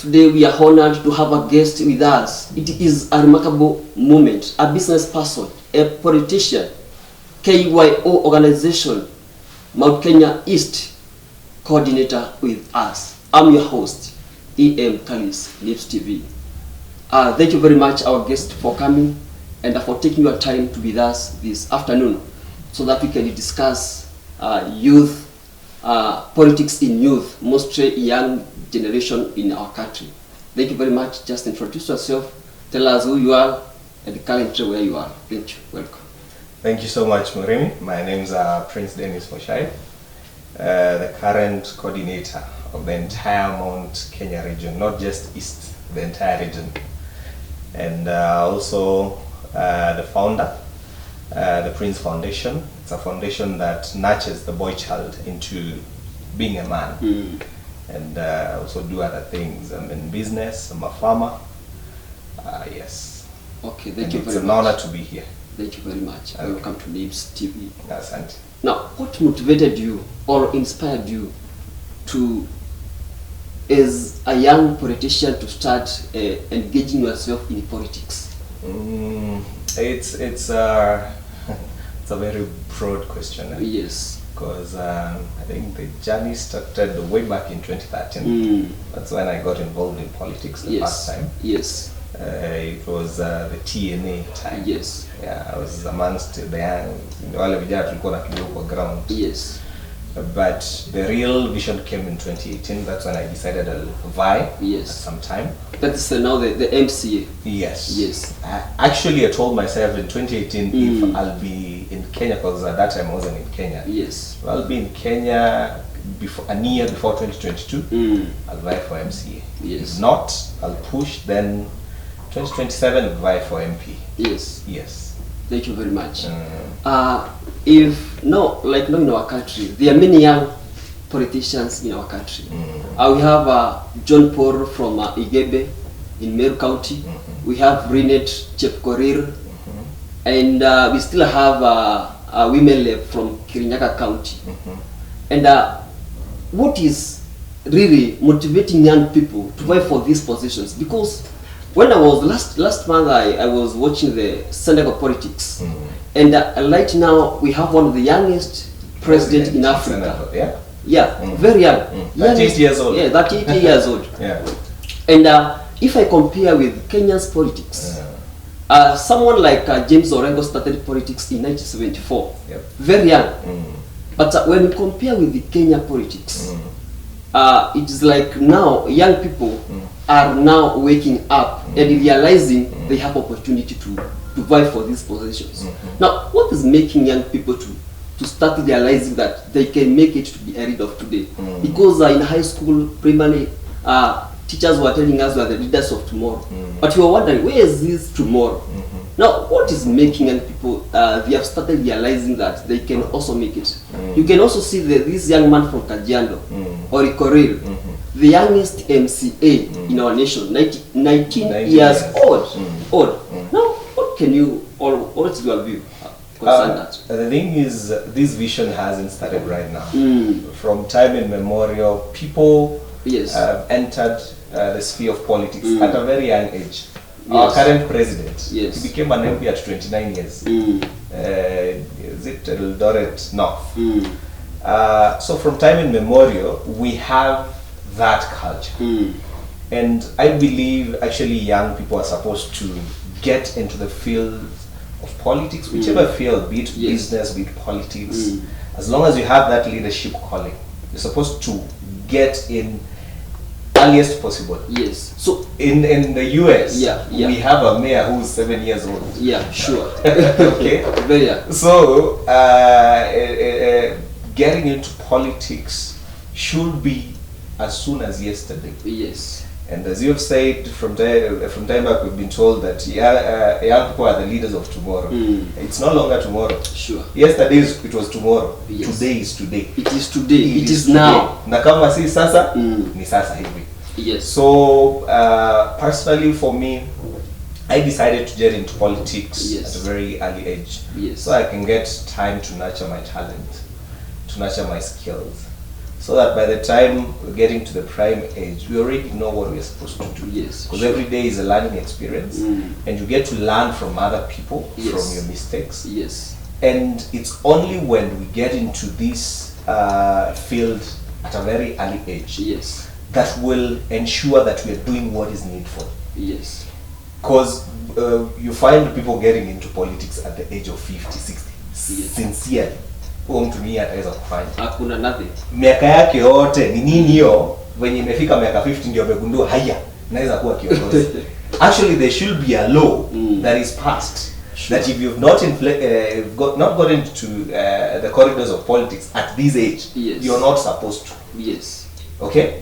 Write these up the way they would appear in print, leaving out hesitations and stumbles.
Today we are honored to have a guest with us. It is a remarkable moment. A business person, a politician, KYO organization, Mount Kenya East coordinator with us. I'm your host, E.M. Kalis, Lips TV. Thank you very much, our guest, for coming and for taking your time to be with us this afternoon so that we can discuss youth, politics in youth, mostly young generation in our country. Thank you very much. Just introduce yourself, tell us who you are and currently where you are. Thank you. Welcome. Thank you so much, Murera. My name is Prince Dennis Prince, the current coordinator of the entire Mount Kenya region, not just East, the entire region. And also the founder, the Prince Foundation. It's a foundation that nurtures the boy child into being a man. And also do other things. I'm in business, I'm a farmer. Yes. Okay, thank you very much. It's an honor to be here. Thank you very much. Okay. Welcome to Lips TV. Asante. Now, what motivated you or inspired you to, as a young politician, to start engaging yourself in politics? It's a very broad question. Yes. Because I think the journey started way back in 2013. That's when I got involved in politics the first time. Yes. It was the TNA time. Yes. Yeah, I was amongst the young, wale vijana tulikuwa na kidogo kwa ground. Yes. But the real vision came in 2018. That's when I decided I'll vie at some time. That's now the M.C.A. Yes. Yes. Actually, I told myself in 2018 if I'll be in Kenya, because at that time I wasn't in Kenya. Yes. I'll be in Kenya before a year before 2022. I'll vie for M.C.A. Yes. If not, I'll push. Then 2027 I'll vie for MP. Yes. Yes. Thank you very much. If no, like now in our country, there are many young politicians in our country. We have John Paul from Igebe in Meru County. We have Renette Chepkorir, and we still have women from Kirinyaga County. And what is really motivating young people to vie for these positions? Because when I was last month, I was watching the Senegal politics, and right now we have one of the youngest president in Africa. Senegal, yeah, very young. 38 years old. Yeah, 38 years old. Yeah. And if I compare with Kenya's politics, someone like James Orengo started politics in 1974. Yep. Very young. But when we compare with the Kenya politics, it is like now young people are now waking up and realizing they have opportunity to vie for these positions. Now, what is making young people to start realizing that they can make it to be a leader of today? Because in high school, primarily, teachers were telling us we are the leaders of tomorrow. But we were wondering, where is this tomorrow? Now, what is making young people, they have started realizing that they can also make it. You can also see this young man from Kajiado, or Ikorir, the youngest M.C.A. in our nation, 19 years old. Now, what can you, or what's your view concerning that? The thing is, this vision hasn't started right now. From time immemorial, people have entered the sphere of politics at a very young age. Our current president, he became an MP at 29 years. Is it Eldoret North? So from time immemorial, we have that culture. And I believe actually young people are supposed to get into the field of politics, whichever field, be it business, be it politics. As long as you have that leadership calling, you're supposed to get in earliest possible. Yes. So in the US, we have a mayor who's 7 years old. Yeah, sure. Okay. Very young. So getting into politics should be as soon as yesterday. Yes. And as you've said, from time back, we've been told that young people are the leaders of tomorrow. It's no longer tomorrow. Sure. Yesterday it was tomorrow. Yes. Today is today. It is today. It is now. Na kama si sasa, ni sasa hivi. Yes. So personally, for me, I decided to get into politics at a very early age, so I can get time to nurture my talent, to nurture my skills. so that by the time we're getting to the prime age, we already know what we're supposed to do. Yes. Because every day is a learning experience, and you get to learn from other people, from your mistakes. Yes. And it's only when we get into this field at a very early age, yes, that will ensure that we are doing what is needful. Yes. Because you find people getting into politics at the age of 50, 60. Yes. Sincerely. Huo mtu ni ataweza kufanya. Hakuna nothing. Miaka yake yote ni nini hiyo when imefika miaka 50 ndio amegundua haya naweza kuwa kiongozi. Actually there should be a law that is passed that if you've not not got into the corridors of politics at this age, you're not supposed to. Yes. Okay?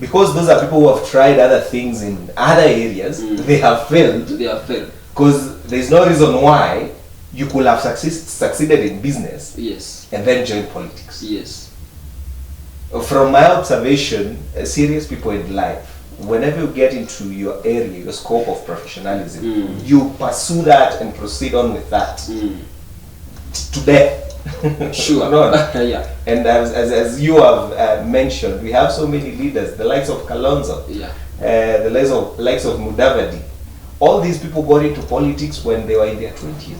Because those are people who have tried other things in other areas, they have failed. They have failed. Because there's no reason why you could have succeeded in business, yes, and then join politics. Yes. From my observation, serious people in life, whenever you get into your area, your scope of professionalism, you pursue that and proceed on with that to death. Sure. No. Yeah. And as you have mentioned, we have so many leaders, the likes of Kalonzo, the likes of Mudavadi. All these people got into politics when they were in their 20s.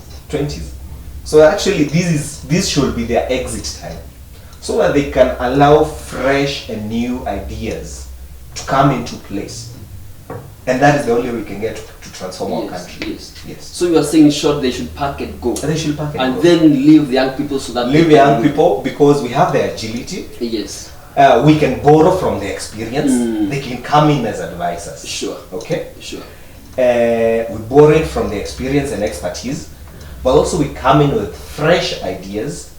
So actually this should be their exit time, so that they can allow fresh and new ideas to come into place. And that is the only way we can get to transform our country. Yes. So you are saying in short they should pack and go. They should pack and go. Then leave the young people so that leave the young people, because we have the agility. Yes. We can borrow from the experience. They can come in as advisors. Sure. Okay? Sure. We borrow it from the experience and expertise, but also we come in with fresh ideas,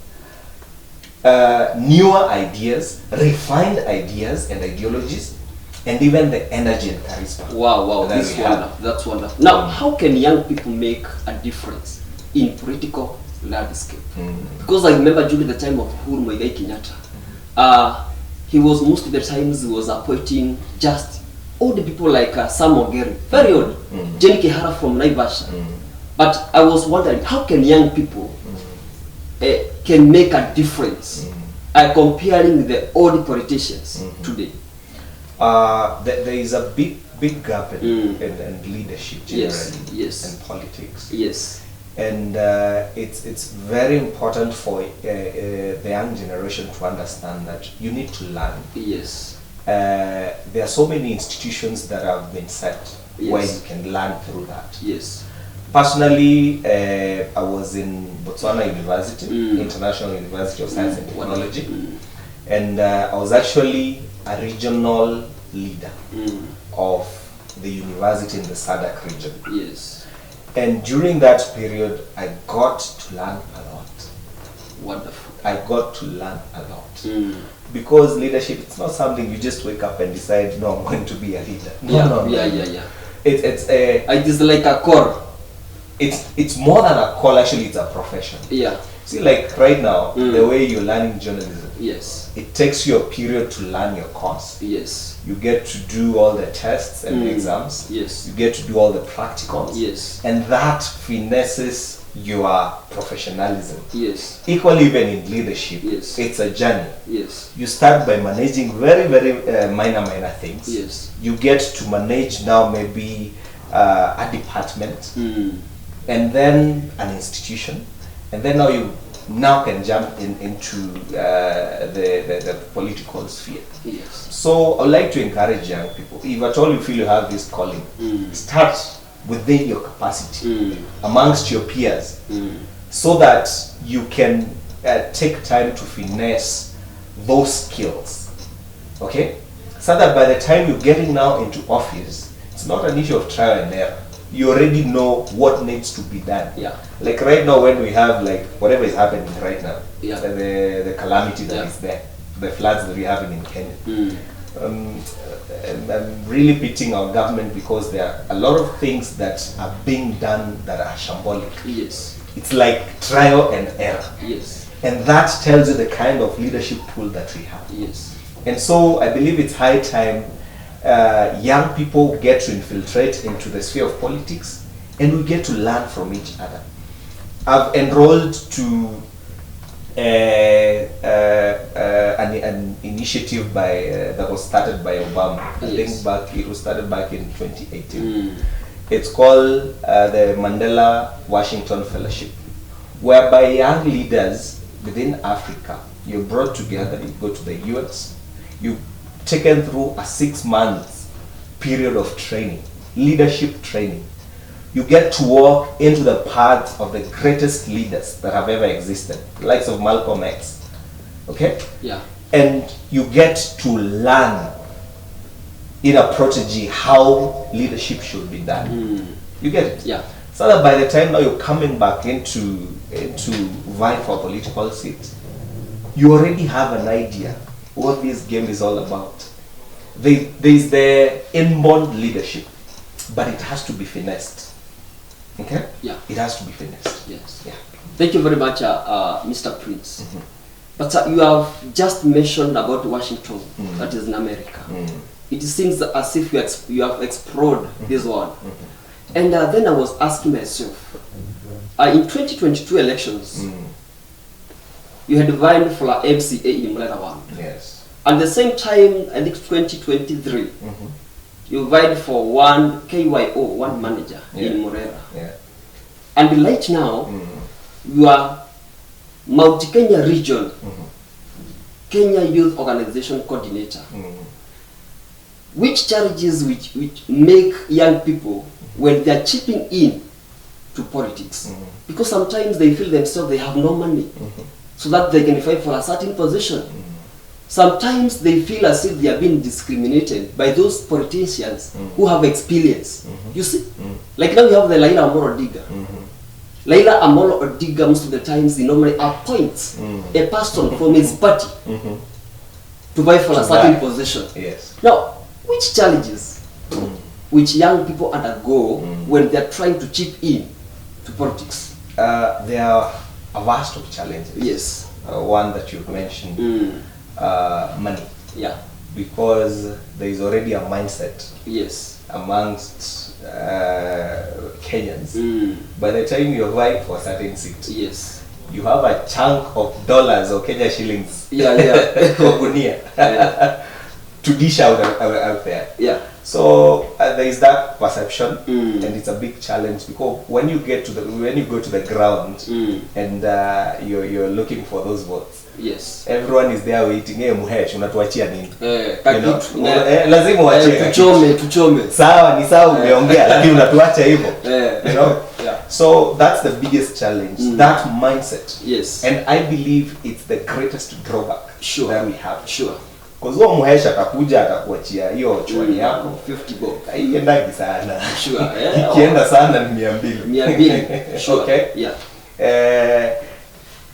newer ideas, refined ideas and ideologies, and even the energy and charisma. Wow, that's wonderful. That's wonderful. Now, how can young people make a difference in political landscape? Because I remember during the time of Uhuru Muigai Kenyatta, he was most of the times he was appointing just old people like Sam Ogeri, very old, Jenny Kihara from Naivasha. But I was wondering, how can young people can make a difference comparing the old politicians today? There is a big gap in leadership generally, and politics. Yes. And it's very important for the young generation to understand that you need to learn. Yes. There are so many institutions that have been set where you can learn through that. Yes. Personally, I was in Botswana University, International University of Science and Technology, and I was actually a regional leader of the university in the SADC region. Yes. And during that period, I got to learn a lot. Wonderful. I got to learn a lot. Because leadership, it's not something you just wake up and decide, no, I'm going to be a leader. No. It is like a core. It's more than a call, actually, it's a profession. Yeah. See, like right now, the way you're learning journalism, yes, it takes you a period to learn your course. Yes. You get to do all the tests and exams. Yes. You get to do all the practicals. Yes. And that finesses your professionalism. Yes. Equally, even in leadership, it's a journey. Yes. You start by managing very minor things. Yes. You get to manage now maybe a department, and then an institution, and then now you can jump into the political sphere. Yes. So I'd like to encourage young people, if at all you feel you have this calling, start within your capacity, amongst your peers, so that you can take time to finesse those skills, okay? So that by the time you're getting now into office, it's not an issue of trial and error. You already know what needs to be done. Yeah. Like right now, when we have like whatever is happening right now, the calamity that is there, the floods that we're having in Kenya. I'm really pitying our government, because there are a lot of things that are being done that are shambolic. Yes. It's like trial and error. Yes. And that tells you the kind of leadership pool that we have. Yes. And so I believe it's high time young people get to infiltrate into the sphere of politics, and we get to learn from each other. I've enrolled to an initiative that was started by Obama. I think it was started back in 2018. It's called the Mandela Washington Fellowship, whereby young leaders within Africa, you're brought together, you go to the US, you're taken through a 6-month period of training, leadership training. You get to walk into the path of the greatest leaders that have ever existed, the likes of Malcolm X. Okay? Yeah. And you get to learn in a protege how leadership should be done. You get it? Yeah. So that by the time now you're coming back into vying for a political seat, you already have an idea what this game is all about. There's the inborn leadership, but it has to be finessed. Okay? Yeah. It has to be finessed. Yes. Yeah. Thank you very much, Mr. Prince. But you have just mentioned about Washington, that is in America. It seems as if you have explored this one. And then I was asking myself, in 2022 elections, you had vying for an M.C.A in Murera 1. Yes. At the same time, I think 2023, you vied for one KYO, one manager in Murera. Yeah. And right now, you are Multi-Kenya Region, Kenya Youth Organization Coordinator. Which challenges which make young people when they are chipping in to politics? Because sometimes they feel themselves they have no money so that they can fight for a certain position. Sometimes they feel as if they are being discriminated by those politicians who have experience. You see? Like now we have the Laila Amolo Odinga. Laila Amolo Odinga most of the times he normally appoints a person from his party to vie for a certain position. Yes. Now, which challenges which young people undergo when they are trying to chip in to politics? There are a vast of challenges. Yes. One that you've mentioned. Money. Yeah. Because there is already a mindset. Yes. Amongst Kenyans. By the time you're vying for a certain seat, yes, you have a chunk of dollars or Kenya shillings. To dish out there. Yeah. So there is that perception, and it's a big challenge because when you go to the ground and you're looking for those votes. Yes. Everyone is there waiting. Hey, muhesh, unatuachia nini? Lazima uachie. Tuchome. Sawa, ni sawa umeongea, lakini unatuacha hivyo. You know? Yeah. So that's the biggest challenge. That mindset. Yes. And I believe it's the greatest drawback that we have. Sure. Because huo muhesha atakuja atakuachia hiyo chwani yako 50 bob. Haiendagi sana. Sure. Ikienda sana ni 200. 200. Sure. Okay? Yeah.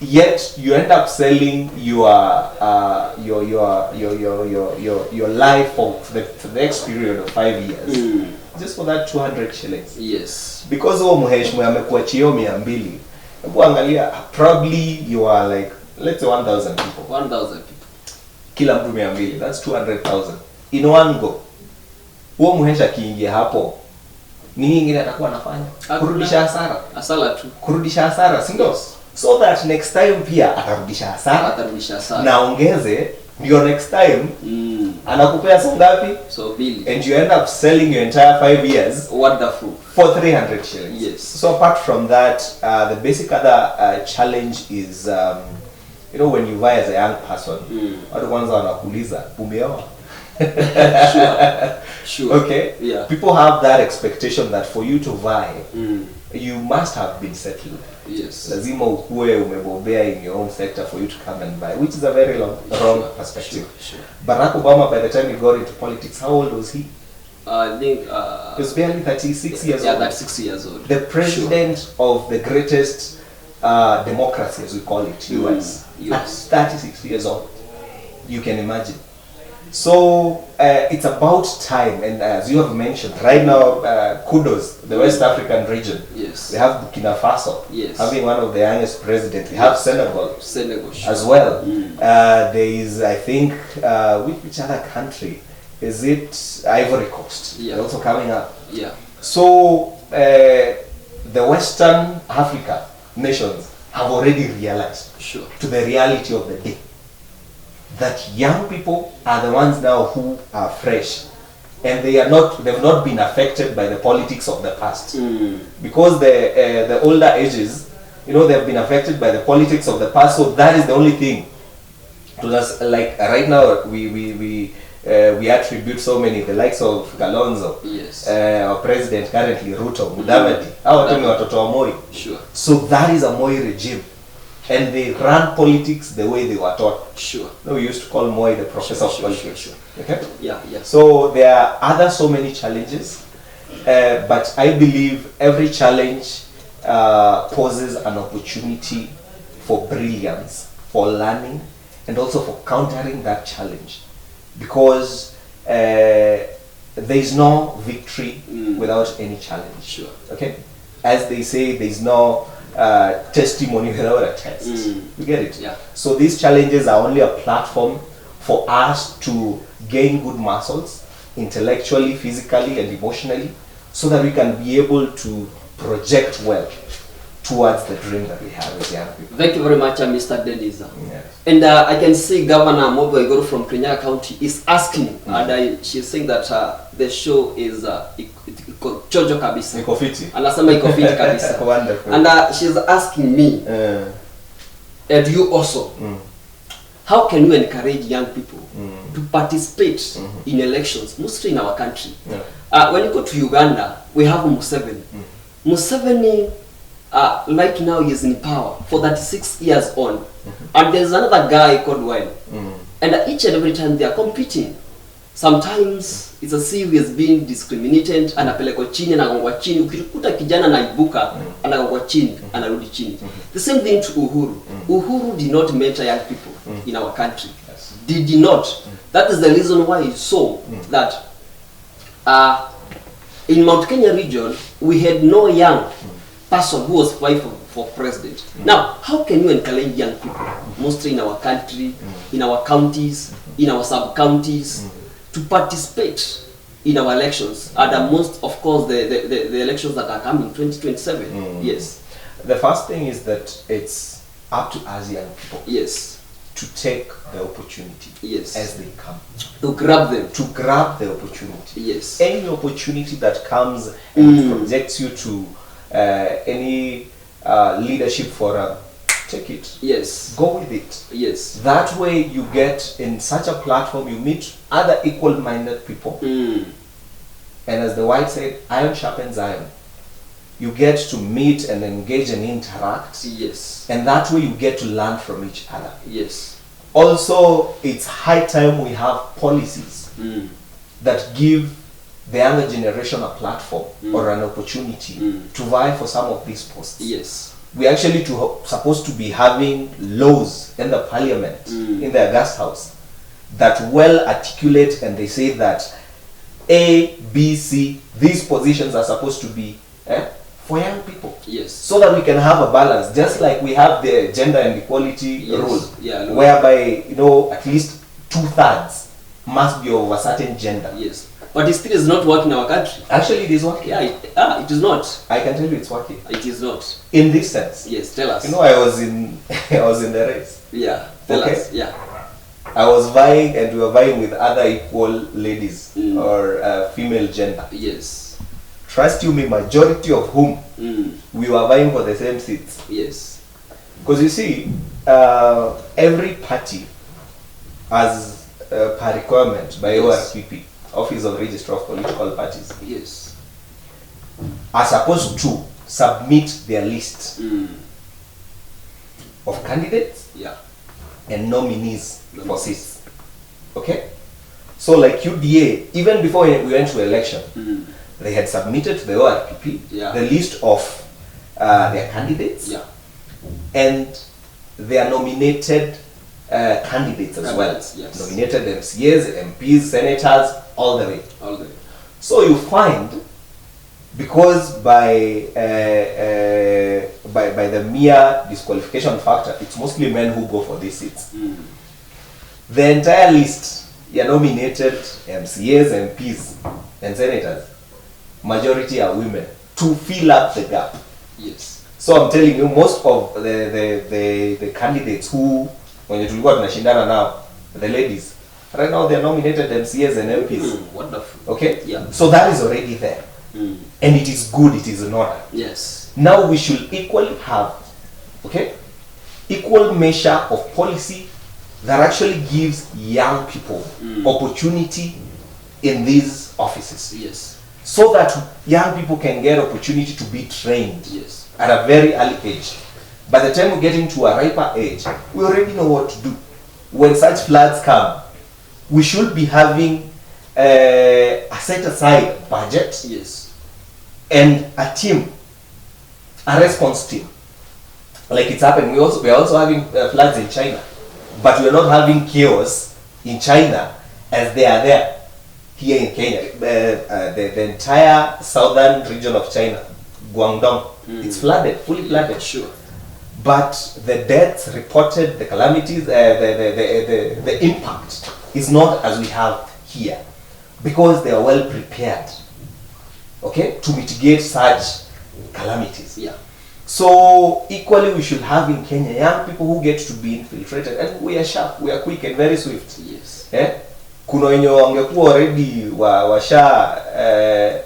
Yet you end up selling your life of the next period of 5 years just for that 200 shillings. Yes. Because huo muheshmu amekuachia 200. Hebu angalia, probably you are like, let's say 1,000 people. 1,000 people. Kila mtu 200, that's 200,000 in one go. Huo muhesha kiingia hapo, nini ingine atakuwa anafanya? Kurudisha hasara. Hasara tu. Kurudisha hasara, si ndio? So that next time pia atarudisha hasara. Na ongeze ndio next time anakupea so ngapi? So billion. And you end up selling your entire 5 years wonderful for 300 shillings. Yes. So apart from that, the basic other challenge is you know, when you vie as a young person, watu kwanza wanakuuliza umeoa? Sure. Okay? Yeah. People have that expectation that for you to vie, you must have been settled. Yes. Lazima ukue umebobea in your own sector for you to come and buy, which is a very wrong perspective. Sure. Barack Obama, by the time he got into politics, how old was he? I think he was barely 36 years old. Yeah, that's 6 years old. The president of the greatest democracy, as we call it, US. At 36 years old. You can imagine. So it's about time, and as you have mentioned, right now, kudos, the West African region. Yes. They have Burkina Faso, yes, having one of the youngest presidents. They have Senegal, sure, as well. There is, I think, which other country? Is it Ivory Coast? Yeah. They're also coming up. Yeah. So the Western Africa nations have already realized to the reality of the day that young people are the ones now who are fresh, and they've not been affected by the politics of the past, because the older ages, they've been affected by the politics of the past. So that is the only thing to us. Like right now, we attribute so many, the likes of Kalonzo, our president currently, Ruto, Mudavadi, watoto wa Moi. So that is a Moi regime, and they run politics the way they were taught. We used to call Moi the professor of politics. Okay? So there are so many challenges, but I believe every challenge poses an opportunity for brilliance, for learning, and also for countering that challenge, because there is no victory without any challenge. Okay, as they say, there is no testimony without a test. You get it? So these challenges are only a platform for us to gain good muscles, intellectually, physically, and emotionally, so that we can be able to project well towards the dream that we have as young people. Thank you very much, Mr. Dennis. And I can see Governor Mobo Igoro from Kirinyaga County is asking, and she's saying that the show is chojo kabisa. Iko fiti. Anasema iko fiti kabisa. Wonderful. And she's asking me, and you also, how can you encourage young people to participate in elections, mostly in our country? When you go to Uganda, we have Museveni. Museveni, right now, he is in power for 36 years on. And there's another guy called Wayne. And each and every time they are competing. Sometimes it's as if he is being discriminated, anapelekwa chini, anagongwa chini. Ukikuta kijana anaibuka, anagongwa chini, anarudi chini. The same thing to Uhuru. Uhuru did not mentor young people in our country. Did not. That is the reason why he saw that in Mount Kenya region, we had no young person who was fighting for president. Now, how can you encourage young people, mostly in our country, in our counties, in our sub-counties, to participate in our elections, and most, of course, the elections that are coming, 2027? Yes. The first thing is that it's up to us young people. Yes. To take the opportunity. Yes. As they come. To grab them. To grab the opportunity. Yes. Any opportunity that comes and projects you to any leadership forum, take it. Yes. Go with it. Yes. That way you get in such a platform, you meet other equal-minded people. And as the white said, iron sharpens iron. You get to meet and engage and interact. Yes. And that way you get to learn from each other. Yes. Also, it's high time we have policies that give the younger generation a platform or an opportunity to vie for some of these posts. Yes. We're actually supposed to be having laws in the parliament, in the August House, that well articulate, and they say that A, B, C, these positions are supposed to be for young people. Yes. So that we can have a balance, just like we have the gender and equality rule, whereby, at least 2/3 must be of a certain gender. Yes. But it still is not working in our country. Actually, it is working. Yeah, it is not. I can tell you it's working. It is not. In this sense. Yes, tell us. I was in the race. Yeah, tell us. Yeah. I was vying, and we were vying with other equal ladies or female gender. Yes. Trust you me, majority of whom we were vying for the same seats. Yes. Because you see, every party has per requirement by ORPP, Office of Registrar of Political Parties. Yes. Are supposed to submit their list of candidates and nominees for seats. Okay? So like UDA, even before we went to election, they had submitted to the ORPP the list of their candidates and their nominated candidates as well. Yes. Nominated MCAs, MPs, senators, all the way. All the way. So you find, because by the mere disqualification factor, it's mostly men who go for these seats. The entire list, nominated MCAs, MPs, and senators, majority are women, to fill up the gap. Yes. So I'm telling you, most of the candidates who when tulikuwa tunashindana now, the ladies, right now they're nominated MCAs and MPs. Wonderful. Okay? Yeah. So that is already there. And it is good, it is in order. Yes. Now we should equally have, okay, equal measure of policy that actually gives young people opportunity in these offices. Yes. So that young people can get opportunity to be trained at a very early age. By the time we get into a riper age, we already know what to do. When such floods come, we should be having a set aside budget and a team, a response team. Like it's happened, we are also having floods in China, but we are not having chaos in China as they are there here in Kenya. The entire southern region of China, Guangdong, it's flooded, fully flooded. Sure. But the deaths reported, the calamities, the impact is not as we have here, because they are well prepared, okay, to mitigate such calamities. Yeah. So equally we should have in Kenya young people who get to be infiltrated, and we are sharp, we are quick and very swift. Yes. Kuna wenye wangekuwa already washa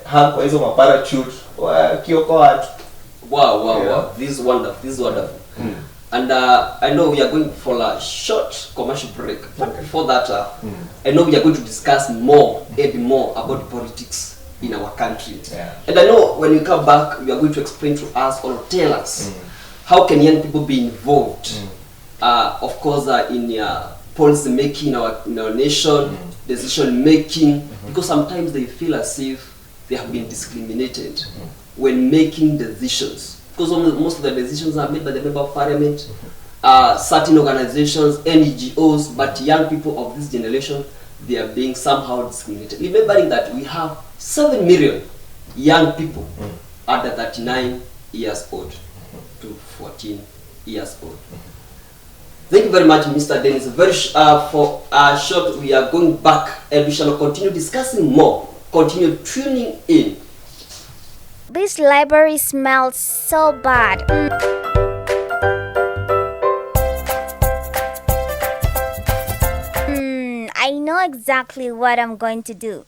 hang kwa hizo maparachute wakiokoa watu. Wow. This is wonderful. And I know we are going for a short commercial break, but before that, I know we are going to discuss more about politics in our country. Yeah. And I know when we come back, you are going to explain to us or tell us how can young people be involved, of course, in policy making in our nation, decision making, because sometimes they feel as if they have been discriminated when making decisions. Because most of the decisions are made by the member of parliament, certain organizations, NGOs, but young people of this generation, they are being somehow discriminated. Remembering that we have 7 million young people under 39 years old to 14 years old. Thank you very much, Mr. Dennis. Very for short, we are going back and we shall continue discussing more. Continue tuning in. This library smells so bad. I know exactly what I'm going to do.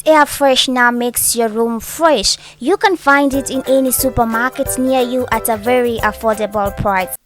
Air freshener makes your room fresh. You can find it in any supermarket near you at a very affordable price.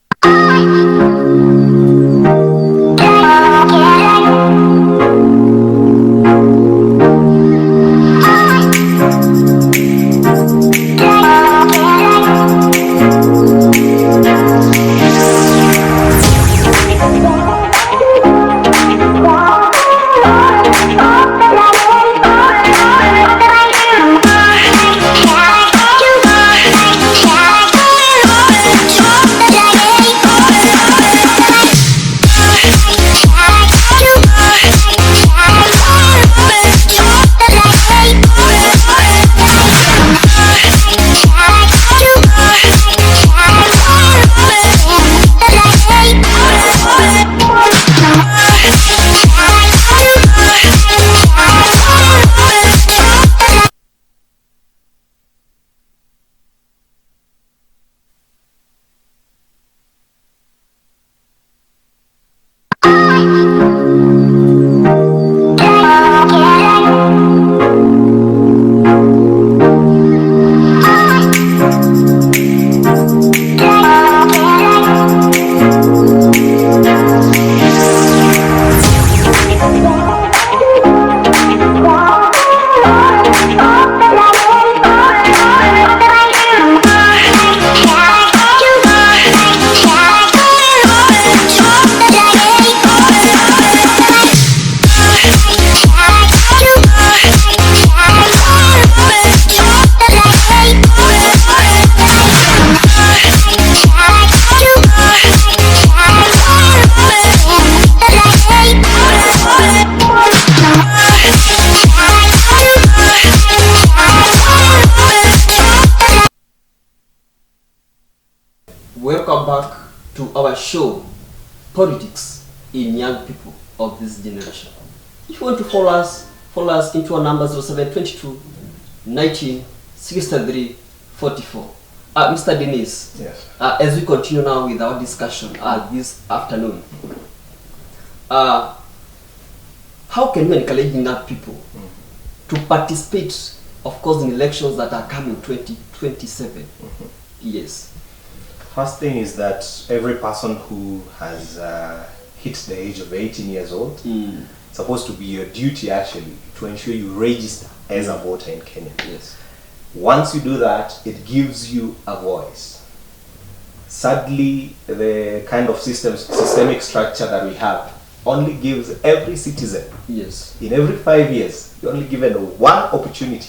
Welcome back to our show, Politics in Young People of this Generation. If you want to follow us into our numbers 0722 19 63 44. Mr. Dennis, yes. As we continue now with our discussion this afternoon, how can we encourage young people to participate, of course, in elections that are coming 2027? Yes. First thing is that every person who has hit the age of 18 years old, it's supposed to be your duty actually to ensure you register as a voter in Kenya. Yes. Once you do that, it gives you a voice. Sadly, the kind of systemic structure that we have only gives every citizen, yes, in every 5 years, you're only given one opportunity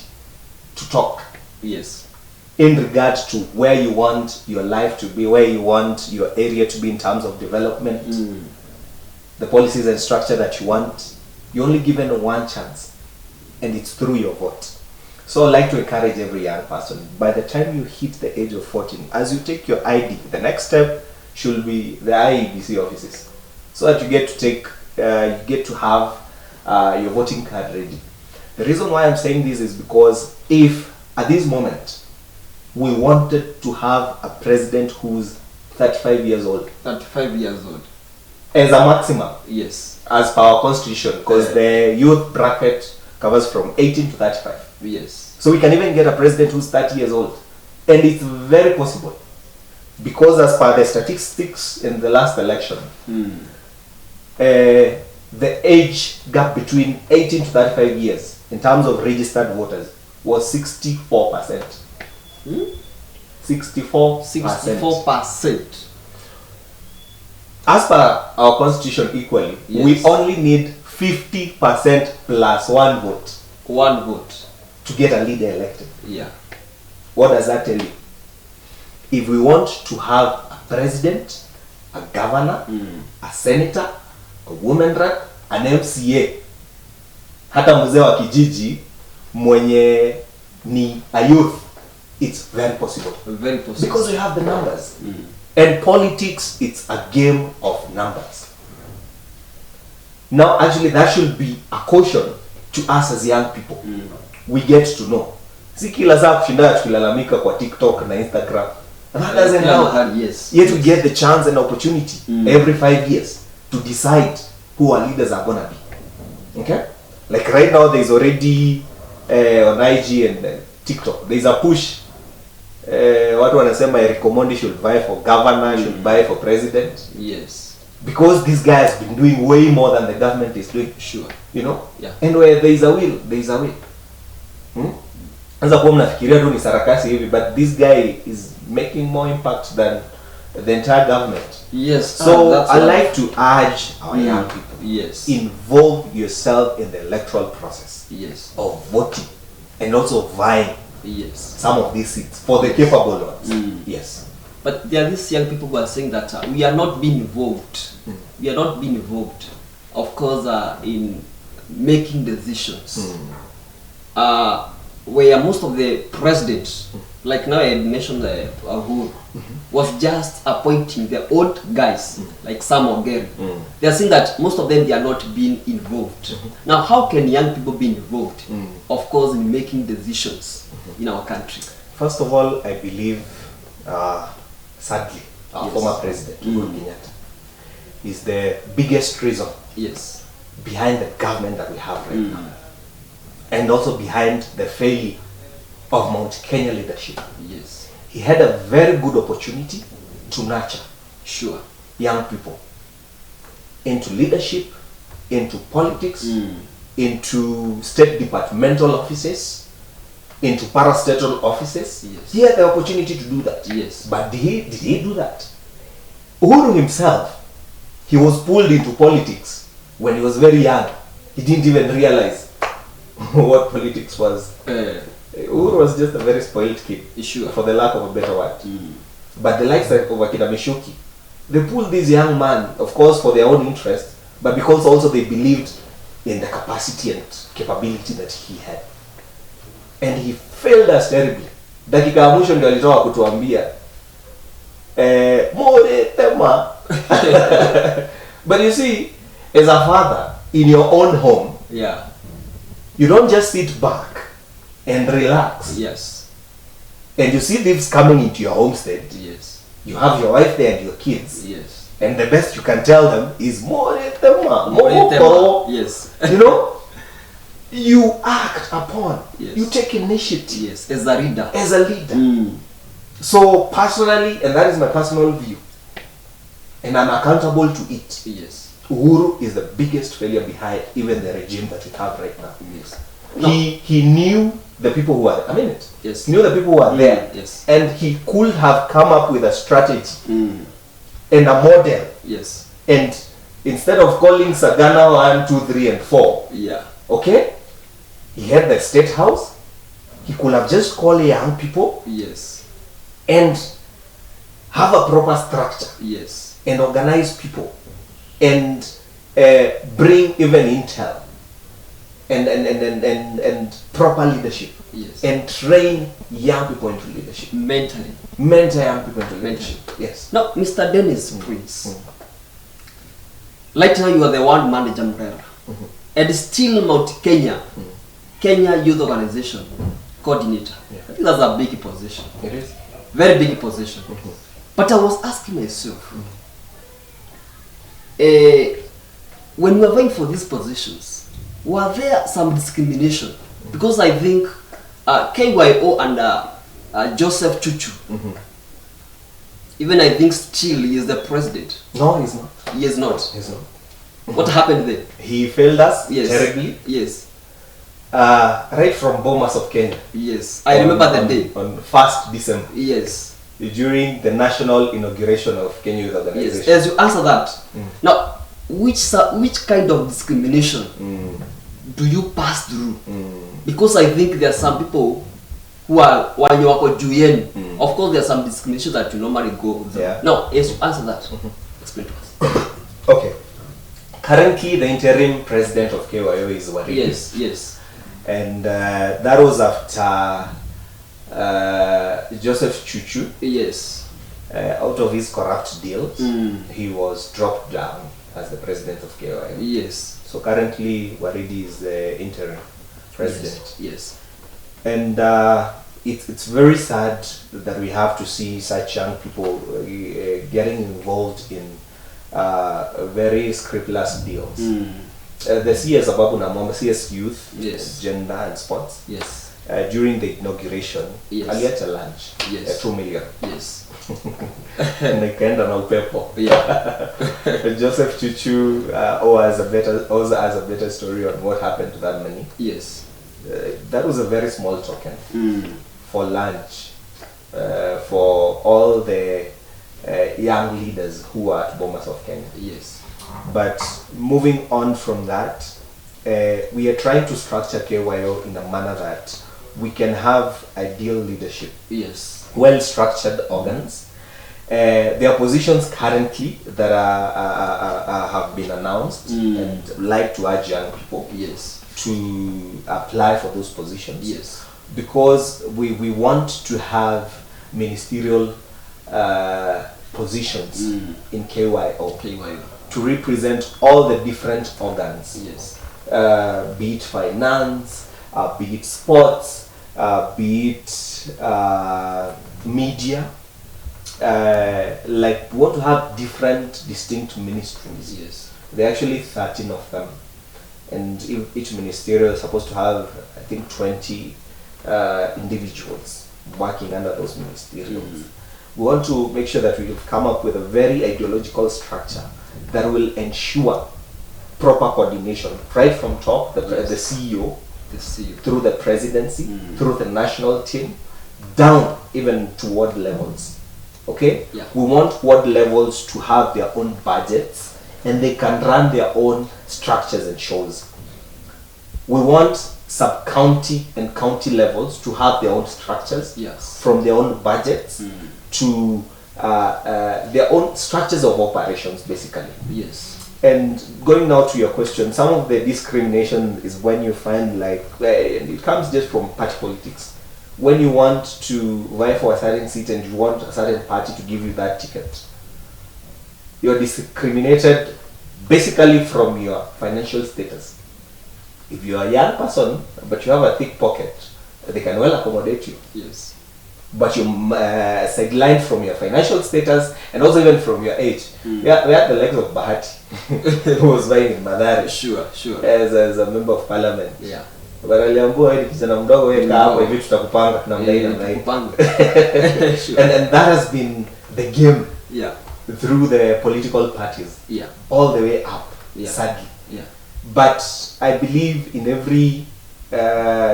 to talk. Yes. In regard to where you want your life to be, where you want your area to be in terms of development, the policies and structure that you want, you're only given one chance, and it's through your vote. So I'd like to encourage every young person, by the time you hit the age of 14, as you take your ID, the next step should be the IEBC offices, so that you get to have your voting card ready. The reason why I'm saying this is because if at this moment we wanted to have a president who's 35 years old, 35 years old, as a maximum, yes, as per our constitution, because the youth bracket covers from 18 to 35. Yes. So we can even get a president who's 30 years old. And it's very possible. Because as per the statistics in the last election, the age gap between 18 to 35 years in terms of registered voters was 64%. 64%. As per our constitution equally, yes, we only need 50% plus one vote. One vote. To get a leader elected. Yeah. What does that tell you? If we want to have a president, a governor, a senator, a woman rep, an M.C.A, hata mzee wa kijiji mwenye ni a youth, it's very possible. Very possible. Because we have the numbers. And politics, it's a game of numbers. Now, actually, that should be a caution to us as young people. We get to know. Si kila saa kushinda tukilalamika kwa TikTok na Instagram. That doesn't help. Yes. Yet we get the chance and opportunity every 5 years to decide who our leaders are gonna be. Okay? Like right now, there's already on IG and TikTok, there's a push. Watu wanasema Eric Omondi should vie for governor, should vie for president. Yes. Because this guy has been doing way more than the government is doing. Sure. You know? Yeah. And where there is a will, there is a way. As a mnafikiria tu ni sarakasi hivi, but this guy is making more impact than the entire government. Yes. So I like to urge our young people. Yes. Involve yourself in the electoral process. Yes. Of voting and also vying. Yes. Some of these seats for the capable ones. Yes. But there are these young people who are saying that we are not being involved. We are not being involved, of course, in making decisions. Where most of the presidents, like now I mentioned Uhuru, was just appointing the old guys, like Sam Ogeri. They are saying that most of them, they are not being involved. Now, how can young people be involved, of course, in making decisions in our country? First of all, I believe, sadly, our former president, Uhuru Kenyatta, is the biggest reason behind the government that we have right now. And also behind the failure of Mount Kenya leadership. Yes. He had a very good opportunity to nurture young people into leadership, into politics, into state departmental offices, into parastatal offices. Yes. He had the opportunity to do that. Yes. But did he do that? Uhuru himself, he was pulled into politics when he was very young. He didn't even realize what politics was. Uhuru was just a very spoiled kid, for the lack of a better word. But the likes of Akina Mishuki, they pulled this young man, of course, for their own interest, but because also they believed in the capacity and capability that he had. And he failed us terribly. Dakika ya mwisho ndio alitoka kutuambia more tema. But you see, as a father in your own home, yeah, you don't just sit back and relax. yes, And you see thieves coming into your homestead. yes, You have your wife there and your kids. yes, And the best you can tell them is more tema. yes, You know, you act upon, yes, you take initiative, yes, as a leader, So personally, and that is my personal view, and I'm accountable to it. yes, Uhuru is the biggest failure behind even the regime that we have right now. yes. He knew the people who are, yes, knew the people who are there, yes, and he could have come up with a strategy and a model. Yes. And instead of calling Sagana 1, 2, 3, and 4, yeah, okay, he had the state house. He could have just called young people, yes, and have a proper structure, yes, and organize people, and bring even intel, and proper leadership, yes, and train young people into leadership, mentally, mentor young people into leadership. Yes. Now, Mr. Dennis Prince, right now you are the one manager Murera, and still Mount Kenya, Kenya Youth Organization coordinator. Yeah. I think that's a big position. It is. Very big position. But I was asking myself, when we were vying for these positions, were there some discrimination? Because I think KYO and Joseph Chuchu, even I think still he is the president. No, he's not. He is not. He's not. What happened there? He failed us terribly. Yes. Right from Bomas of Kenya. Yes. I remember the day. On 1st December. Yes. During the national inauguration of Kenya Youth Organization. Yes. As you answer that, now, which kind of discrimination do you pass through? Because I think there are some people who are when you are of course there are some discrimination that you normally go through. Yeah. Now, as you answer that, explain to us. Okay. Currently, the interim president of KYO is Waridi. Yes, yes. And that was after Joseph Chuchu. Yes. Out of his corrupt deals, he was dropped down as the president of KYO. Yes. So currently, Waridi is the interim president. Yes. And it's very sad that we have to see such young people getting involved in very scrupulous deals. The CS Ababu Namwamba, CS Youth, yes, Gender and Sports, yes, during the inauguration, yes, aliacha lunch, yes, 2 million. Yes. Nikaenda na upepo. Yeah. Joseph Chuchu also has a better story on what happened to that money. Yes. That was a very small token for lunch for all the young leaders who are at Bomas of Kenya. Yes. But moving on from that, we are trying to structure KYO in a manner that we can have ideal leadership. Yes. Well-structured organs. There are positions currently that have been announced, and like to urge young people, yes, to apply for those positions. Yes. Because we want to have ministerial positions in KYO. To represent all the different organs. Yes. Be it finance, be it sports, be it media. Like we want to have different distinct ministries. Yes. There are actually 13 of them. And each ministerial is supposed to have, I think, 20 individuals working under those ministerials. We want to make sure that we've come up with a very ideological structure that will ensure proper coordination right from top, the CEO, through the presidency, through the national team, down even to ward levels. Okay? Yeah. We want ward levels to have their own budgets and they can run their own structures and shows. We want sub-county and county levels to have their own structures, yes, from their own budgets to their own structures of operations, basically. Yes. And going now to your question, some of the discrimination is when you find and it comes just from party politics. when you want to vie for a certain seat and you want a certain party to give you that ticket, you're discriminated basically from your financial status. If you are a young person but you have a thick pocket, they can well accommodate you. Yes. But you're sidelined from your financial status and also even from your age. We had the legs of Bahati, who was vying in Mathare. Sure. As a member of parliament. Yeah. But aliambiwa hivi kijana mdogo weka hapo hivi tutakupanga namna hii namna hii. And that has been the game. Yeah. Through the political parties. Yeah. All the way up. Yeah. Sadly. Yeah. But I believe in every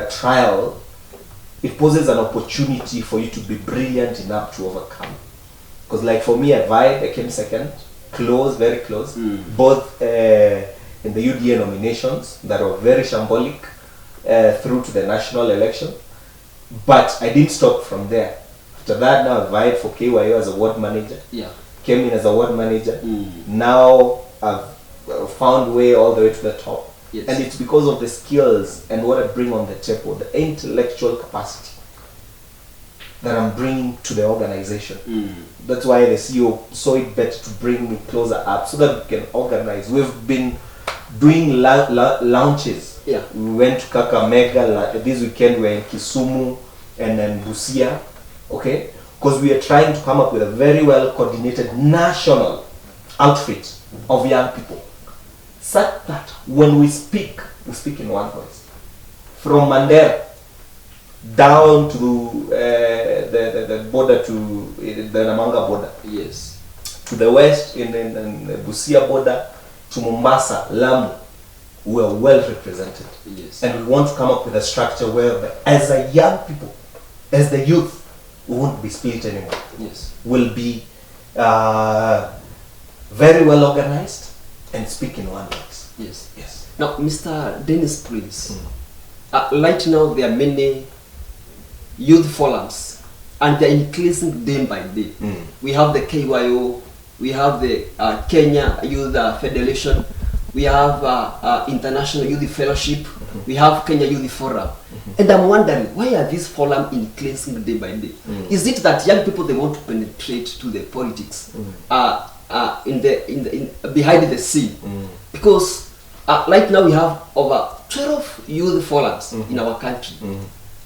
trial, it poses an opportunity for you to be brilliant enough to overcome. Because like for me, I vied, I came second, close, very close, both in the UDA nominations that were very shambolic through to the national election. But I didn't stop from there. After that, now I vied for KYO as a ward manager. Yeah. Came in as a ward manager. Now I've found way all the way to the top. Yes. And it's because of the skills and what I bring on the table, the intellectual capacity that I'm bringing to the organization. That's why the CEO saw it better to bring me closer up so that we can organize. We've been doing launches. Yeah. We went to Kakamega this weekend. We're in Kisumu and then Busia. Okay? Because we are trying to come up with a very well coordinated national outfit of young people. Such that when we speak in one voice. From Mandera down to the border to the Namanga border. Yes. To the west in the Busia border to Mombasa, Lamu, we are well represented. Yes. And we want to come up with a structure where as a young people, as the youth, we won't be split anymore. Yes. We'll be very well organized and speak in one voice. Yes. Yes. Now, Mr. Dennis Prince, right now there are many youth forums and they're increasing day by day. We have the KYO, we have the Kenya Youth Federation, we have International Youth Fellowship, we have Kenya Youth Forum. And I'm wondering, why are these forums increasing day by day? Is it that young people, they want to penetrate to the politics behind the scene? Because right now we have over 12 youth forums in our country.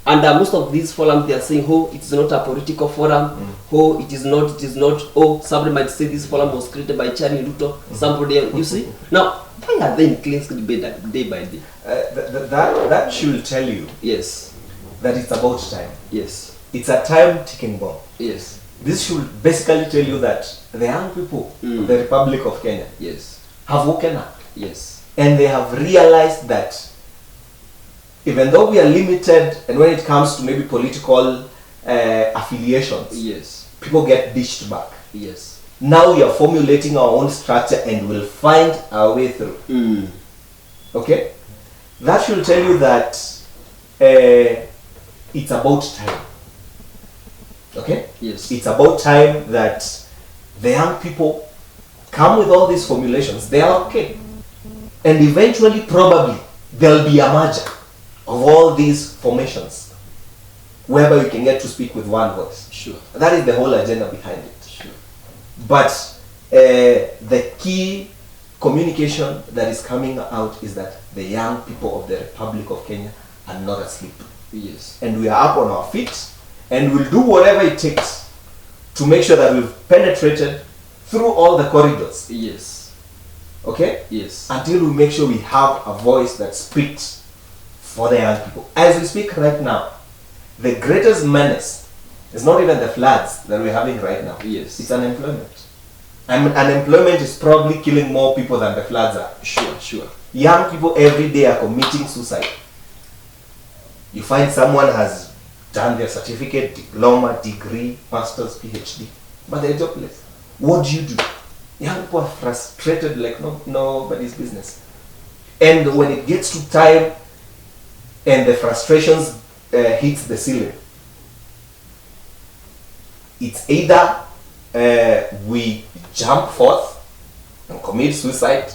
And most of these forums, they are saying, oh, it's not a political forum, oh, it is not, oh, somebody might say this forum was created by Chani Ruto, somebody, you see? Now, why are they increasing day by day? That should tell you Yes. that it's about time. Yes. It's a time ticking bomb. Yes. This should basically tell you that the young people of the Republic of Kenya Yes. have woken up. Yes. And they have realized that even though we are limited, and when it comes to maybe political affiliations, Yes. people get dished back. Yes. Now we are formulating our own structure and we'll find our way through. Okay? That should tell you that it's about time. Okay? Yes. It's about time that the young people come with all these formulations. They are okay. And eventually, probably, there'll be a merger of all these formations whereby we can get to speak with one voice. Sure. That is the whole agenda behind it. Sure. But the key communication that is coming out is that the young people of the Republic of Kenya are not asleep. Yes. And we are up on our feet and we'll do whatever it takes to make sure that we've penetrated through all the corridors. Yes. Okay? Yes. Until we make sure we have a voice that speaks for the young people. As we speak right now, the greatest menace is not even the floods that we're having right now. Yes. It's unemployment. And unemployment is probably killing more people than the floods are. Sure. Young people every day are committing suicide. You find someone has done their certificate, diploma, degree, master's, PhD, but they're jobless. What do? Young people are frustrated like nobody's business. And when it gets to time and the frustrations hits the ceiling, it's either we jump forth and commit suicide,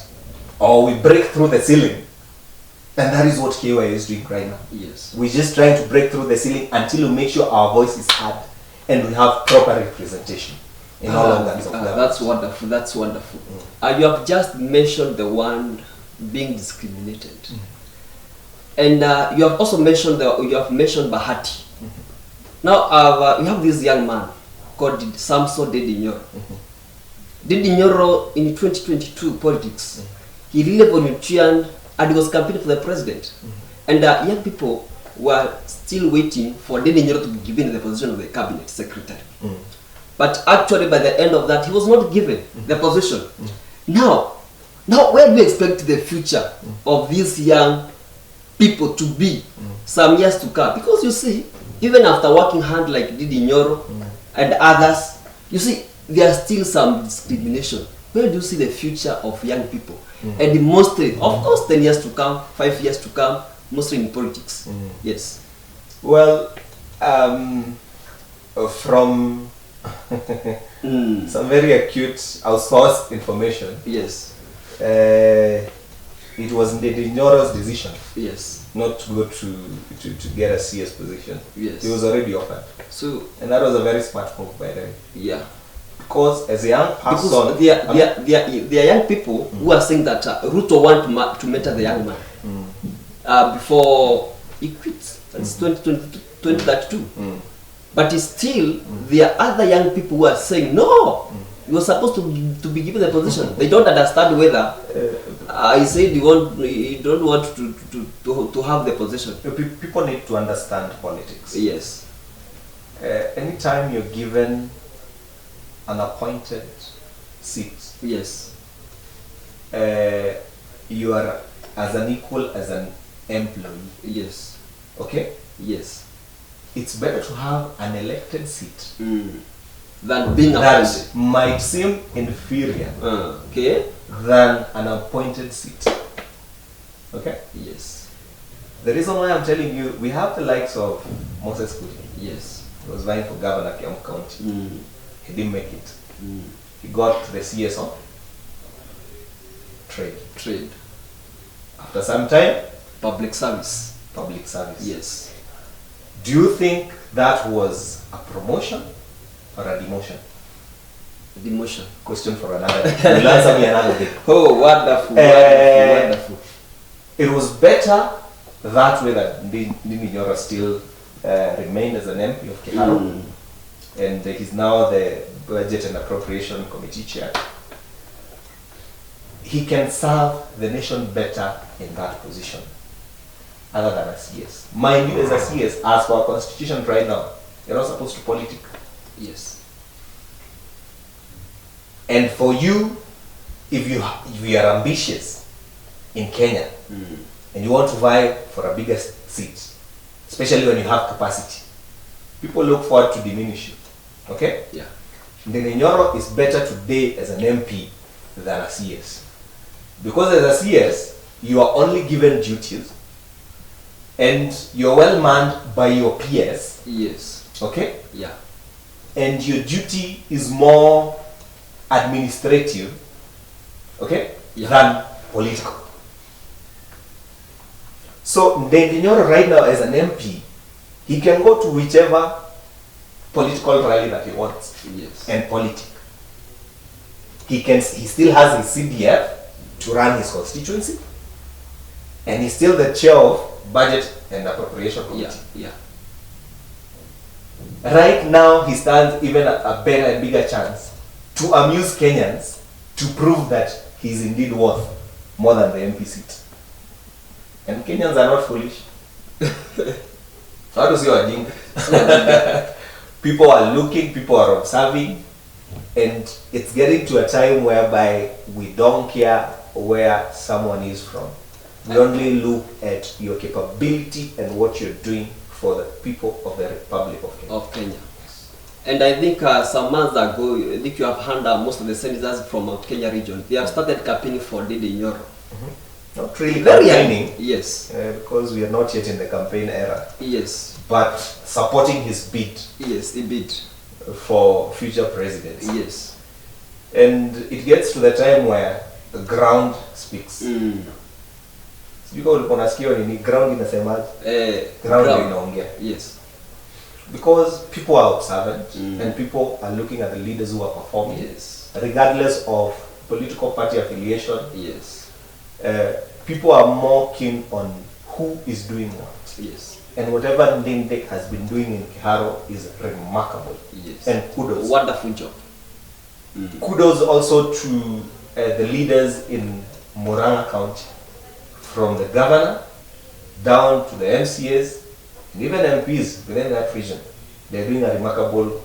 or we break through the ceiling And that is what KY is doing right now. Yes. We're just trying to break through the ceiling until we make sure our voice is heard and we have proper representation in all organs of government. That's wonderful. That's wonderful. You have just mentioned the one being discriminated, and you have also mentioned Bahati. Now you have this young man called Samson Dede Nyoro. Dede Nyoro in 2022 politics, he really volunteered and he was campaigning for the president. And young people were still waiting for Dede Nyoro to be given the position of the cabinet secretary. But actually by the end of that, he was not given the position. Now where do you expect the future of these young people to be some years to come? Because you see, even after working hard like Dede Nyoro and others, you see, there are still some discrimination. Where do you see the future of young people? And mostly, of course, 10 years to come, 5 years to come, mostly in politics. Yes. Well, from some very acute outsourced information. Yes. It was Dede Nyoro's decision. Yes. Not to go to get a CS position. Yes. He was already offered. So, and that was a very smart move by the way. Yeah. Because as a young person, there are young people who are saying that Ruto want to mentor the young man before he quits. It's 2032. But still, there are other young people who are saying, no, you were supposed to be given the position. They don't understand whether I said you don't want to have the position. People need to understand politics. Yes. Anytime you're given an appointed seat, yes, you are as an equal as an employee. Yes. Okay? Yes. It's better to have an elected seat than being appointed. That might seem inferior okay, than an appointed seat. Okay? Yes. The reason why I'm telling you, we have the likes of Moses Kuti. Yes. He was vying for governor Kiambu County. He didn't make it. He got the CSO. Trade. After some time, public service. Yes. Do you think that was a promotion or a demotion? Demotion. Question for another day. We'll answer me another day. Oh, wonderful, wonderful. It was better that way that Dede Nyoro still remained as an MP of Kiharu, and he's now the Budget and Appropriation Committee chair. He can serve the nation better in that position, other than a CS. Mind you, as a CS, as for our constitution right now, you're not supposed to politic. Yes. And for you, if you are ambitious in Kenya and you want to vie for a bigger seat, especially when you have capacity, people look forward to diminish you. Okay? Yeah. Dede Nyoro is better today as an MP than a CS. Because as a CS, you are only given duties and you're well manned by your peers. Yes. Okay? Yeah. And your duty is more administrative, okay, than political. So Dede Nyoro right now as an MP, he can go to whichever political rally that he wants. Yes. And politic. He still has his CDF to run his constituency, and he's still the chair of Budget and Appropriation Committee. Yeah. Right now, he stands even a better and bigger chance to amuse Kenyans, to prove that he's indeed worth more than the MP seat. And Kenyans are not foolish. So how to say wajinga? People are looking, people are observing, and it's getting to a time whereby we don't care where someone is from. We only look at your capability and what you're doing for the people of the Republic of Kenya. And I think some months ago, I think you have heard most of the senators from Mount Kenya region. They have started campaigning for Dede Nyoro. Not really campaigning. Yes. Because we are not yet in the campaign era. Yes. But supporting his bid. Yes, the bid. For future presidency. Yes. And it gets to the time where the ground speaks. Sijui ulikuwa unasikia ni ground inasemaje? Ground inaongea. Yes. Because people are observant and people are looking at the leaders who are performing, yes, regardless of political party affiliation. Yes. People are more keen on who is doing what. Yes. And whatever Ndinde has been doing in Kiharo is remarkable. Yes. And kudos. Wonderful job. Kudos also to the leaders in Murera County, from the governor down to the MCAs and even MPs within that region. They're doing a remarkable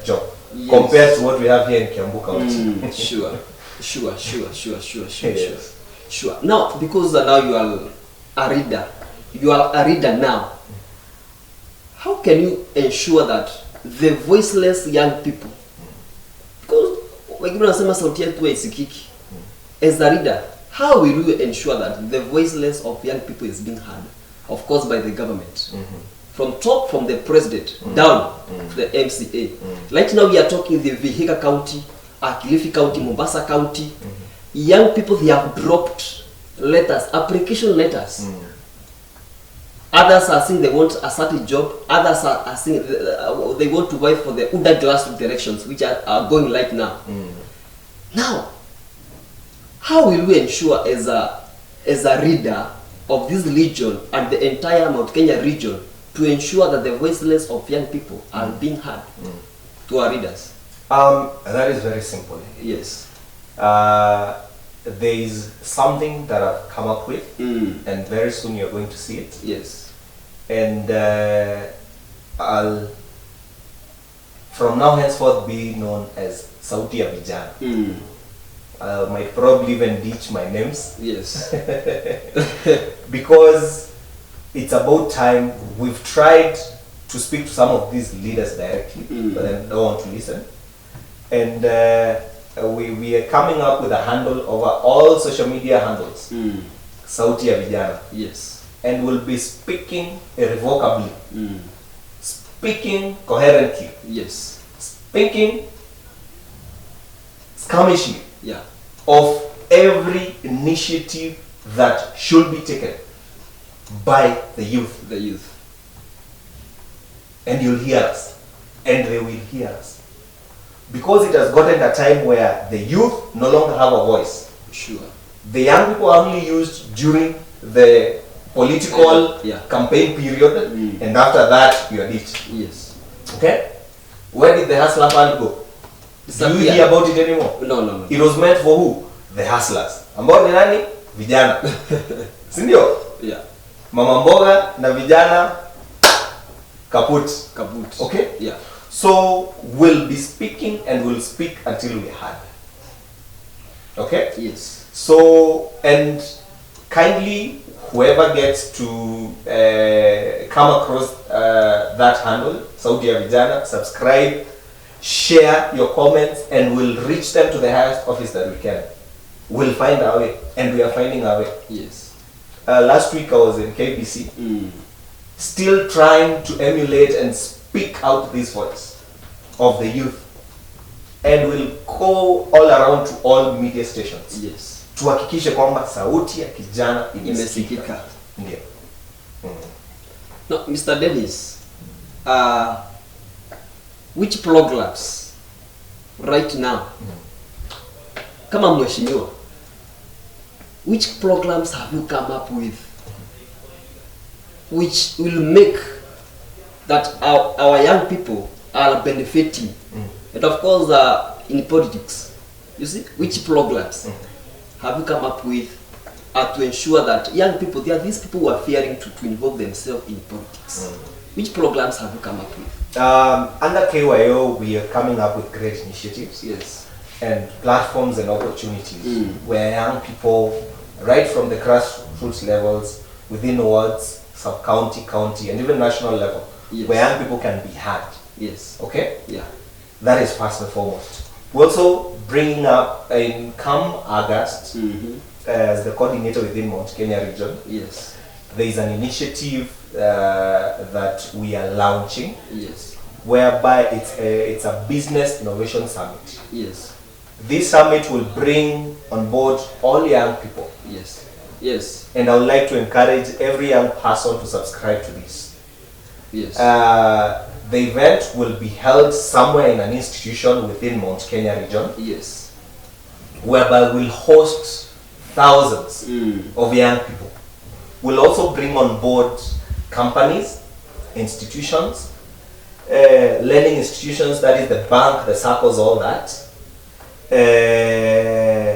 job, yes, compared to what we have here in Kiambu County. Sure. Sure. Now, because now you are a reader now, how can you ensure that the voiceless young people, because wengine wanasema sauti yetu haisikiki, as a reader, how will you ensure that the voiceless of young people is being heard? Of course, by the government. From top, from the president, down to the M.C.A. Right now we are talking the Vihiga County, Kilifi County, Mombasa County. Young people, they have dropped letters, application letters. Others are saying they want a certain job. Others are saying they want to vie for the Uda Glass directions, which are going right now. Now, how will we ensure as a reader of this region and the entire Mount Kenya region to ensure that the voiceless of young people are being heard to our readers? That is very simple. Yes. There is something that I've come up with, and very soon you're going to see it. Yes. And I'll from now henceforth be known as Sauti ya Vijana. I might probably even ditch my names. Yes. Because it's about time. We've tried to speak to some of these leaders directly, but they don't want to listen. And we are coming up with a handle over all social media handles. Sauti ya Vijana. Yes. And we'll be speaking irrevocably. Speaking coherently. Yes. Speaking skirmishly. Yeah. Of every initiative that should be taken by the youth. The youth. And you'll hear us. And they will hear us. Because it has gotten a time where the youth no longer have a voice. Sure. The young people are only used during the political campaign period, and after that you are ditched. Yes. Okay? Where did the hustler fund go? Do you hear about it anymore? No. It was meant for who? The hustlers. Ambao ni nani? Vijana. Sindio? Yeah. Mama mboga na vijana kaput. Okay? Yeah. So we'll be speaking and we'll speak until we heard. Okay? Yes. So, and kindly whoever gets to come across that handle, Sauti ya Vijana, subscribe, share your comments, and we'll reach them to the highest office that we can. We'll find our way, and we are finding our way. Yes. Last week I was in KBC, still trying to emulate and speak out this voice of the youth, and we'll go all around to all media stations. Yes. Tuhakikishe kwamba sauti ya kijana imesikika. Ndio. Now, Mr. Dennis, which programs right now, kama mheshimiwa, which programs have you come up with which will make that our young people are benefiting? And of course, in politics, you see, which programs have you come up with to ensure that young people, there are these people who are fearing to involve themselves in politics? Which programs have you come up with? Under KYO, we are coming up with great initiatives. Yes. And platforms and opportunities where young people, right from the grassroots levels, within wards, sub-county, county, and even national level, where young people can be heard. Yes. Okay? Yeah. That is first and foremost. We're also bringing up in come August, as the coordinator within Mount Kenya region. Yes. There is an initiative that we are launching. Yes. Whereby it's a business innovation summit. Yes. This summit will bring on board all young people. Yes. Yes. And I would like to encourage every young person to subscribe to this. Yes. The event will be held somewhere in an institution within Mount Kenya region. Yes. Whereby we'll host thousands of young people. We'll also bring on board companies, institutions, learning institutions, that is the bank, the circles, all that.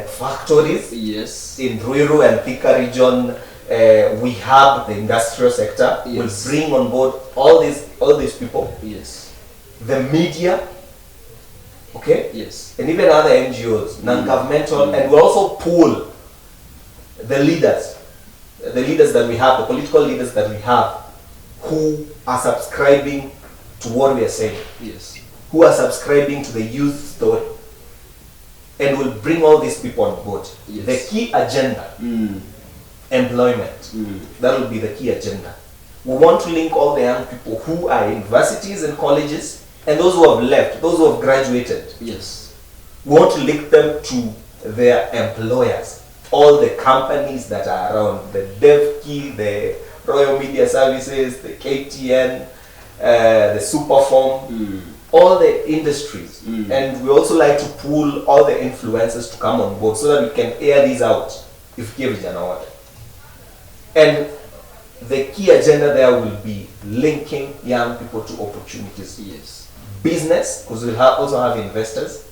Factories. Yes. In Ruiru and Thika region, we have the industrial sector. Yes. We'll bring on board all these people. Yes. The media, okay? Yes. And even other NGOs, non-governmental, and we'll also pool the leaders that we have, the political leaders that we have, who are subscribing to what we are saying. Yes. Who are subscribing to the youth story. And we'll bring all these people on board. Yes. The key agenda, employment. That will be the key agenda. We want to link all the young people who are in universities and colleges, and those who have left, those who have graduated. Yes. We want to link them to their employers, all the companies that are around, the DevKey, the Royal Media Services, the KTN, the Superform, all the industries. And we also like to pull all the influencers to come on board so that we can air these out if given an order. And the key agenda there will be linking young people to opportunities. Yes. Business, because we'll also have investors.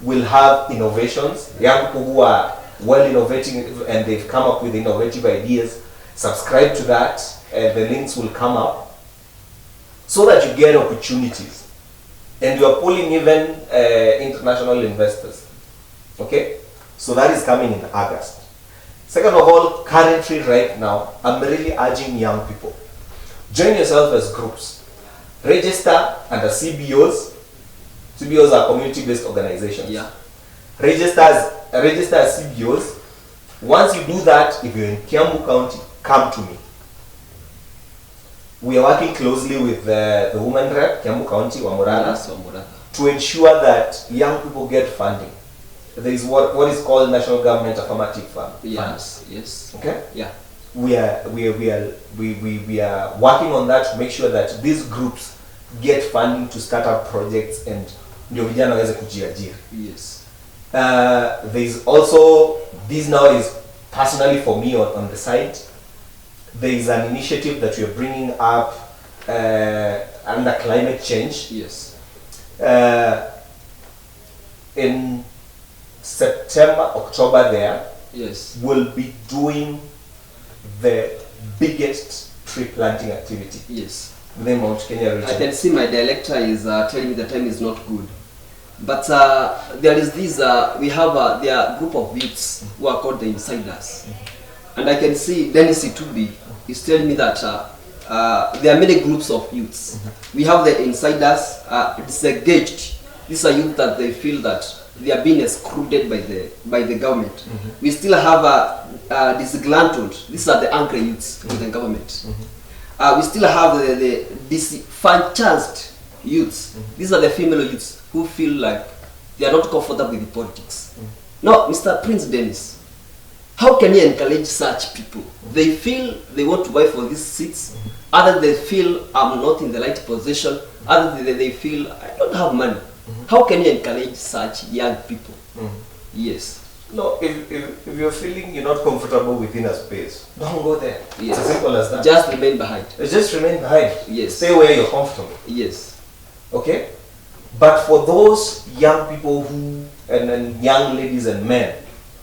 We'll have innovations, young people who are well innovating and they've come up with innovative ideas. Subscribe to that and the links will come up so that you get opportunities. And you are pulling even international investors. Okay? So that is coming in August. Second of all, currently right now, I'm really urging young people. Join yourself as groups. Register under CBOs. CBOs are community-based organizations. Yeah. Register as CBOs. Once you do that, if you're in Kiambu County, come to me. We are working closely with the women rep, Kiambu County, Murera, to ensure that young people get funding. There is what is called National Government Affirmative Fund. Yes. Yes. Okay. Yeah. We are working on that to make sure that these groups get funding to start up projects and ndio vijana waweze kujiajiri. Yes. There is also, this now is personally for me on the side, there is an initiative that we are bringing up under climate change. Yes. In September, October there, yes, we'll be doing the biggest tree planting activity. Yes. Within Mount Kenya region. I can see my director is telling me the time is not good. But there is this, we have their group of youths who are called the insiders. And I can see Dennis is telling me that there are many groups of youths. We have the insiders, disengaged. These are youth that they feel that they are being excluded by the government. We still have disgruntled. These are the angry youths with the government. We still have the disenfranchised youths. These are the female youths who feel like they are not comfortable with the politics. Now, Mr. Prince Dennis, how can you encourage such people? They feel they want to vie for these seats. Other they feel I'm not in the right position. Other they feel I don't have money. How can you encourage such young people? Yes. No, if you're feeling you're not comfortable within a space, don't go there. Yes. It's as simple as that. Just remain behind. Just remain behind. Yes. Stay where you're comfortable. Yes. Okay? But for those young people who, and young ladies and men,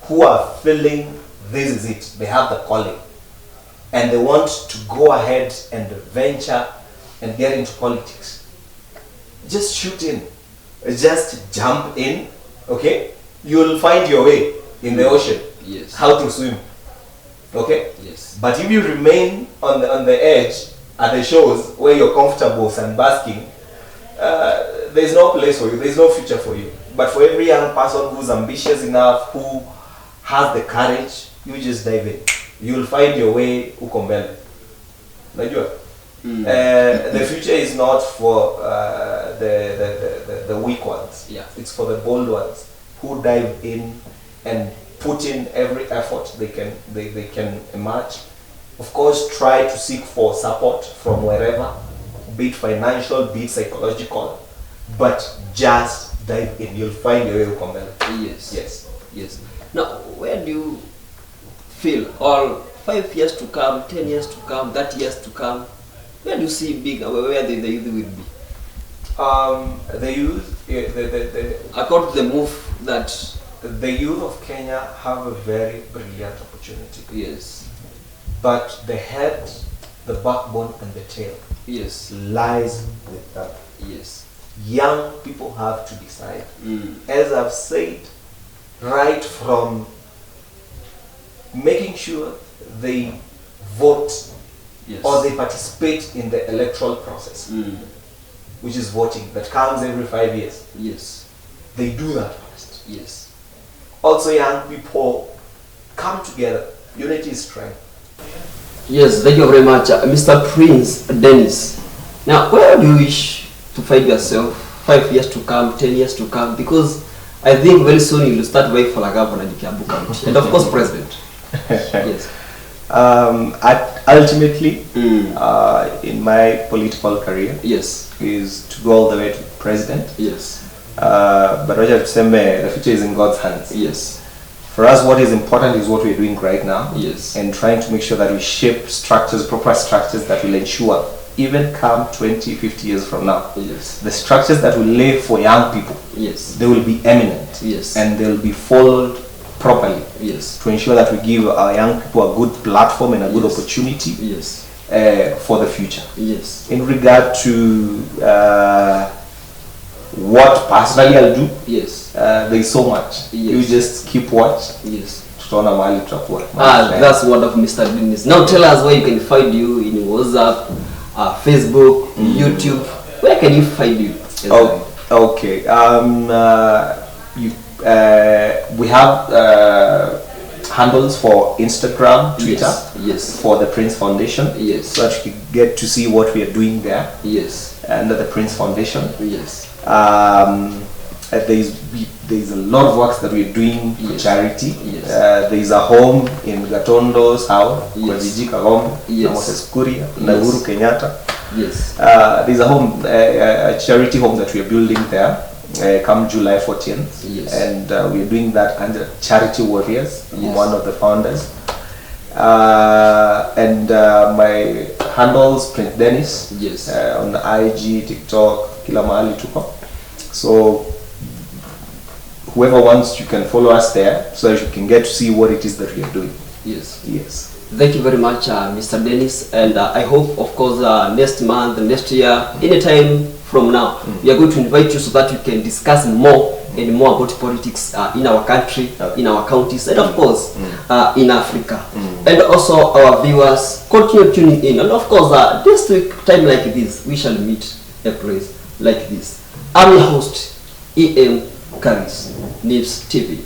who are feeling this is it, they have the calling, and they want to go ahead and venture and get into politics, just shoot in. Just jump in, okay? You'll find your way in the ocean. Yes. How to swim, okay? Yes. But if you remain on the edge at the shows where you're comfortable sunbasking, there's no place for you. There's no future for you. But for every young person who's ambitious enough, who has the courage, you just dive in. You'll find your way. Uko mbele. Unajua? The future is not for the weak ones. Yeah. It's for the bold ones who dive in and put in every effort they can emerge. Of course, try to seek for support from wherever, be it financial, be it psychological, but just dive in. You'll find your way to come. Yes. Yes. Yes. Now, where do you feel all 5 years to come, 10 years to come, 30 years to come? Where do you see where the youth will be? The youth, according to the move that the youth of Kenya have a very brilliant opportunity. Yes. But the head, the backbone, and the tail, yes, lies with them. Yes. Young people have to decide. As I've said, right from making sure they vote, yes, or they participate in the electoral process, which is voting, that comes every 5 years. Yes. They do that first. Yes. Also, young people come together. Unity is strength. Yes, thank you very much, Mr. Prince Dennis. Now, where do you wish to find yourself 5 years to come, 10 years to come? Because I think very soon you will start working for the governor in Kiambu County, and of course, president. Yes. Ultimately, in my political career, yes, is to go all the way to president. Yes. But the future is in God's hands. Yes. For us, what is important is what we're doing right now. Yes. And trying to make sure that we shape structures, proper structures that will ensure, even come 20, 50 years from now, yes, the structures that will lay for young people, yes, they will be eminent. Yes. And they will be followed properly. Yes. To ensure that we give our young people a good platform and a good yes, opportunity, yes, for the future. Yes. In regard to what personally I'll do, yes, there is so much. Yes. You just keep watch. Yes. That's wonderful, Mr. Dennis. Now tell us where you can find you in WhatsApp, Facebook, YouTube. Where can you find you? Okay. We have handles for Instagram, Twitter, yes, yes, for the Prince Foundation, yes, so that you can get to see what we are doing there. Yes. Under the Prince Foundation. Yes. There's a lot of works that we're doing for charity. Yes. There's a home in Gatondo's house, yes, Moses Kuria, Naguru Kenyatta. Yes. There's a home, a charity home that we are building there. Come July 14th, yes, and we're doing that under Charity Warriors. Yes. I'm one of the founders. And my handles Prince Dennis, yes, on IG, TikTok, kila mahali tuko. So whoever wants, you can follow us there so that you can get to see what it is that we are doing. Yes. Yes. Thank you very much, Mr. Dennis, and I hope, of course, next month, next year, anytime from now, we are going to invite you so that you can discuss more and more about politics in our country, in our counties, and of course, in Africa. And also, our viewers, continue tuning in. And of course, this week, time like this, we shall meet a place like this. I'm your host, E.M. Karis, News TV.